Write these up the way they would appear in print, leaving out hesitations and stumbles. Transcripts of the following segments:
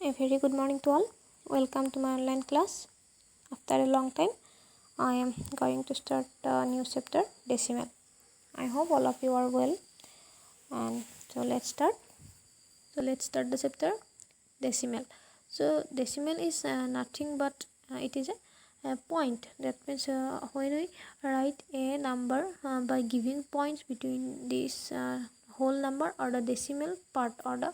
A very good morning to all. Welcome to my online class. After a long time, I am going to start a new chapter, decimal. I hope all of you are well. And so let's start. So let's start the chapter, decimal. So decimal is nothing but it is a point. That means when we write a number by giving points between this whole number or the decimal part or the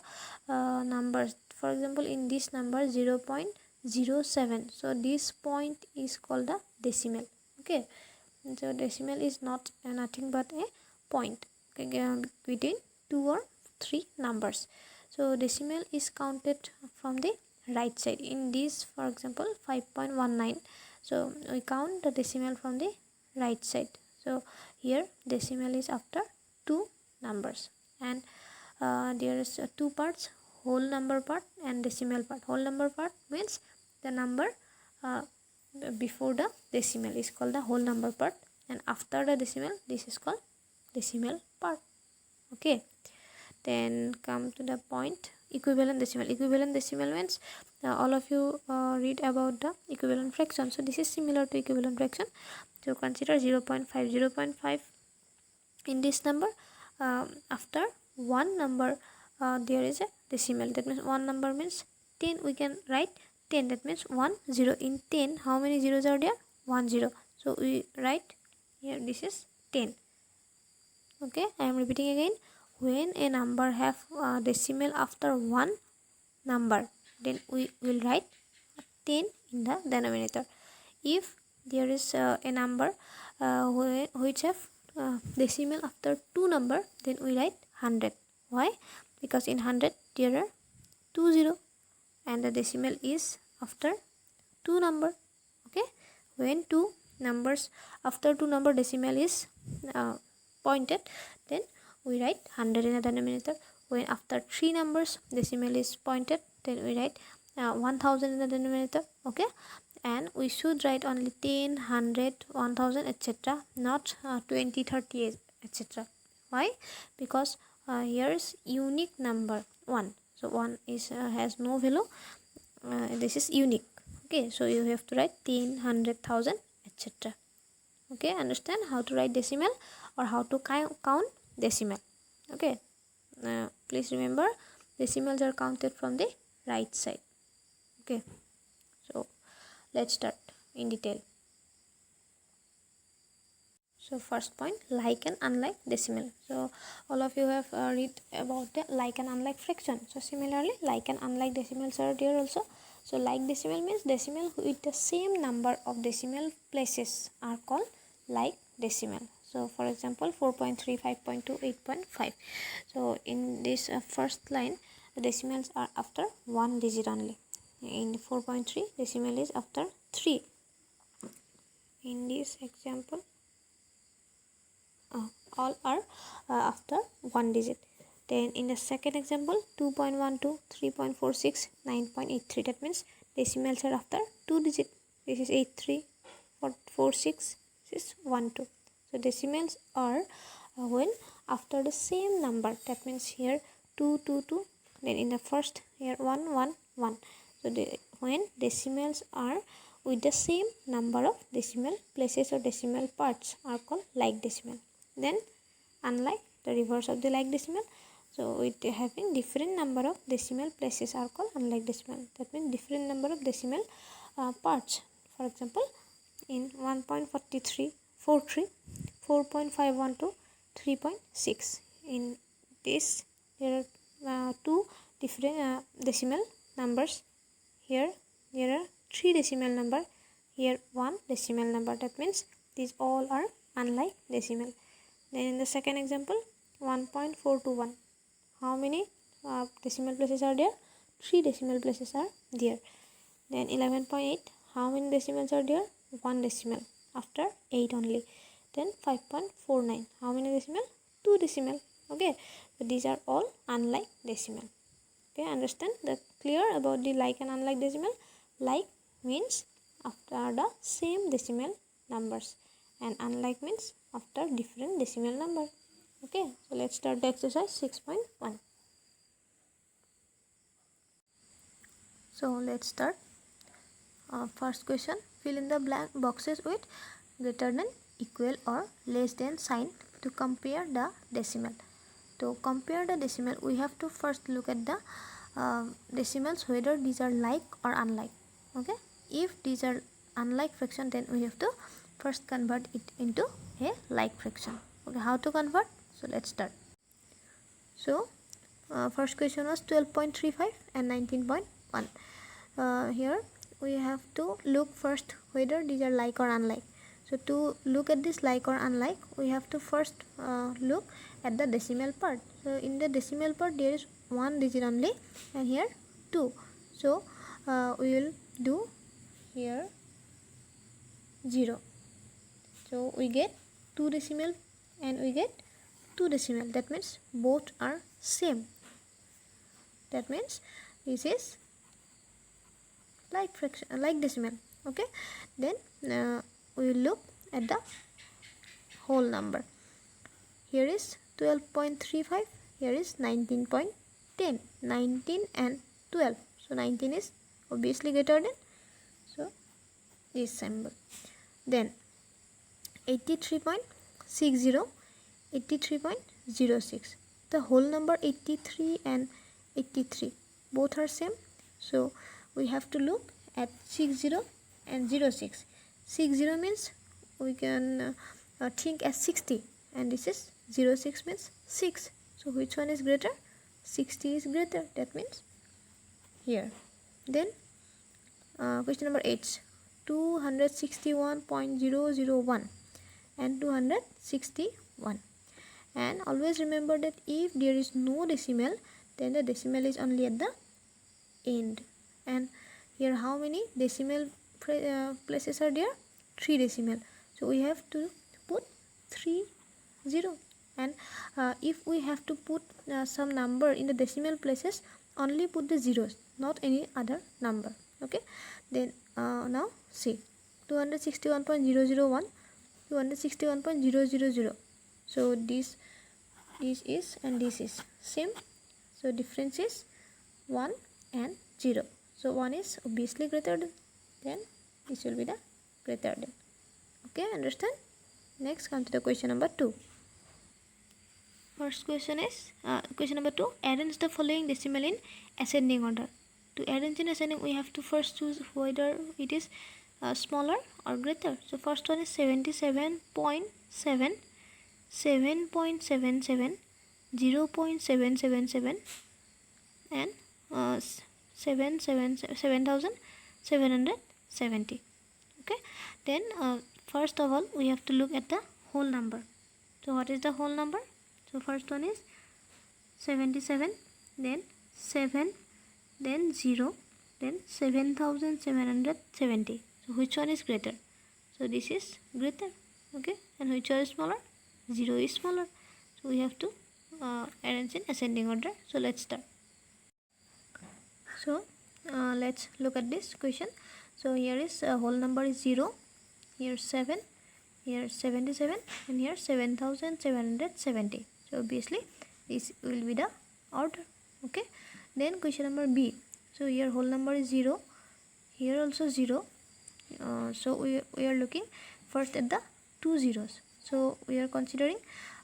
numbers. For example, in this number 0.07, so this point is called the decimal. Okay, so decimal is not nothing but a point, okay, between two or three numbers. So decimal is counted from the right side. In this, for example, 5.19, so we count the decimal from the right side. So here decimal is after two numbers, and there is two parts, whole number part and decimal part. Whole number part means the number before the decimal is called the whole number part, and after the decimal this is called decimal part. Okay, then come to the point, equivalent decimal. Equivalent decimal means all of you read about the equivalent fraction. So this is similar to equivalent fraction. So consider 0.5. 0.5 in this number, after one number there is a decimal. That means one number means 10. We can write 10. That means 1 0. In 10, how many zeros are there? 1 0. So we write here, this is 10. Okay, I am repeating again. When a number have decimal after one number, then we will write 10 in the denominator. If there is a number which have decimal after two number, then we write 100. Why? Because in 100 there are 2 0 and the decimal is after two number. Okay, when two numbers after two number decimal is pointed, then we write 100 in the denominator. When after three numbers decimal is pointed, then we write 1000 in the denominator. Okay, and we should write only 10, 100, 1000, etc., not 20, 30, etc. Why? Because here is unique number 1. So 1 is has no value. This is unique. Okay, so you have to write 10, 100, 1000, etc. Okay, understand how to write decimal or how to count decimal. Okay, please remember decimals are counted from the right side. Okay, so let's start in detail. So first point, like and unlike decimal. So all of you have read about the like and unlike fraction. So similarly, like and unlike decimals are there also. So like decimal means decimal with the same number of decimal places are called like decimal. So for example, 4.3, 5.2, 8.5. So in this first line, the decimals are after one digit only. In 4.3, decimal is after 3. In this example, all are after one digit. Then in the second example, 2.12, 3.46, 9.83. That means decimals are after two digit. This is 83, 46, this is 12. So decimals are when after the same number. That means here 2, 2, 2. Then in the first here 1, 1, 1. So when decimals are with the same number of decimal places or decimal parts are called like decimal. Then unlike, the reverse of the like decimal. So with having different number of decimal places are called unlike decimal. That means different number of decimal parts. For example, in 1.43, 43, 4.512, 3.6. In this there are two different decimal numbers. Here there are three decimal number. Here one decimal number. That means these all are unlike decimal. Then in the second example, 1.421. How many decimal places are there? 3 decimal places are there. Then 11.8. How many decimals are there? 1 decimal after 8 only. Then 5.49. How many decimal? 2 decimal. Okay. So these are all unlike decimal. Okay. Understand? That clear about the like and unlike decimal? Like means after the same decimal numbers, and unlike means after different decimal number. Okay, so let's start the exercise 6.1. So let's start. First question, fill in the blank boxes with greater than, equal or less than sign to compare the decimal. To compare the decimal, we have to first look at the decimals, whether these are like or unlike. Okay, if these are unlike fraction, then we have to first convert it into a like fraction. Okay, how to convert? So let's start. So first question was 12.35 and 19.1. Here we have to look first whether these are like or unlike. So to look at this like or unlike, we have to first look at the decimal part. So in the decimal part there is one digit only, and here 2. So we will do here 0. So we get 2 decimal and we get 2 decimal. That means both are same. That means this is like fraction, like decimal. Okay, then we will look at the whole number. Here is 12.35, here is 19.10. 19 and 12, so 19 is obviously greater than, so this symbol. Then 83.60, 83.06. the whole number 83 and 83 both are same, so we have to look at 60 and 06. 60 means we can think as 60, and this is 06 means 6. So which one is greater? 60 is greater. That means here. Then question number 8, 261.001 and 261. And always remember that if there is no decimal, then the decimal is only at the end. And here how many decimal places are there? 3 decimal. So we have to put 3 0. And if we have to put some number in the decimal places, only put the zeros, not any other number. Okay, then now see 261.001, 261.000. so this is and this is same, so difference is 1 and 0. So 1 is obviously greater than, then this will be the greater than. Okay, understand? Next, come to the question number 2. First question is question number 2, arrange the following decimal in ascending order. To arrange in ascending, we have to first choose whether it is smaller or greater. So first one is 77.7, 7.77, 0.777 and 7,770. Okay, then first of all we have to look at the whole number. So what is the whole number? So first one is 77, then 7, then 0, then 7,770. So which one is greater? So this is greater. Okay, and which one is smaller? 0 is smaller. So we have to arrange in ascending order. So let's start. So let's look at this question. So here is whole number is 0, here 7, here 77, and here 7,770. So obviously this will be the order. Okay, then question number B. So here whole number is 0, here also 0. So we are looking first at the 2 zeros. So we are considering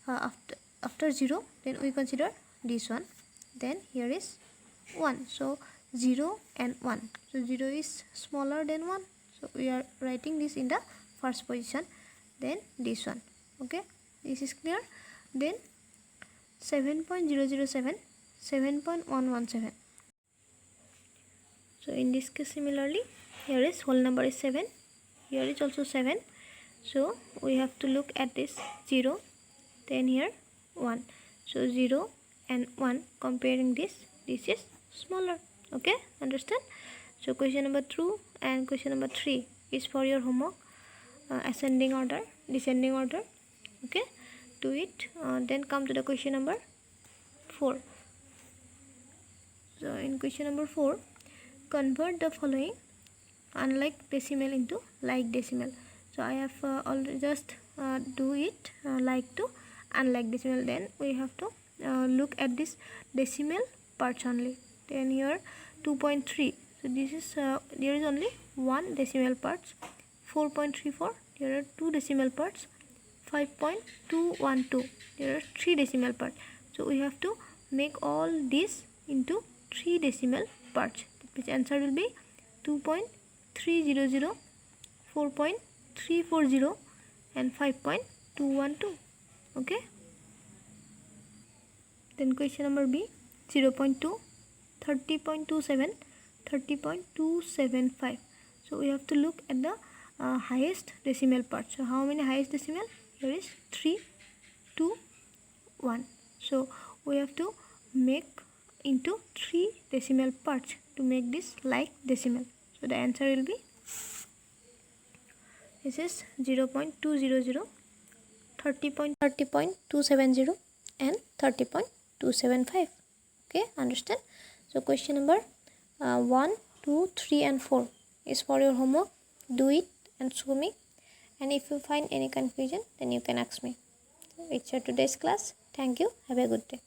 after 0, then we consider this one, then here is 1. So 0 and 1. So 0 is smaller than 1. So we are writing this in the first position, then this one. Okay, this is clear. Then 7.007, 7.117. So in this case similarly, here is whole number is 7, here is also 7. So we have to look at this 0, then here 1. So 0 and 1, comparing this is smaller. Okay, understand? So question number 2 and question number 3 is for your homework. Ascending order, descending order. Okay, do it. Then come to the question number 4. So in question number 4, convert the following unlike decimal into like decimal. So I have already just do it like to unlike decimal. Then we have to look at this decimal parts only. Then here 2.3. So this is there is only one decimal parts. 4.34, there are two decimal parts. 5.212, there are three decimal parts. So we have to make all this into three decimal parts. The answer will be 2.300, 4.340 and 5.212. Okay. Then question number B, 0.2, 30.27, 30.275. So we have to look at the highest decimal part. So how many highest decimal? Here is 3, 2, 1. So we have to make into three decimal parts to make this like decimal. So the answer will be, this is 0.200, 30.270 and 30.275. Okay, understand? So question number 1, 2, 3 and 4 is for your homework. Do it and show me, and if you find any confusion then you can ask me. So it's your today's class. Thank you. Have a good day.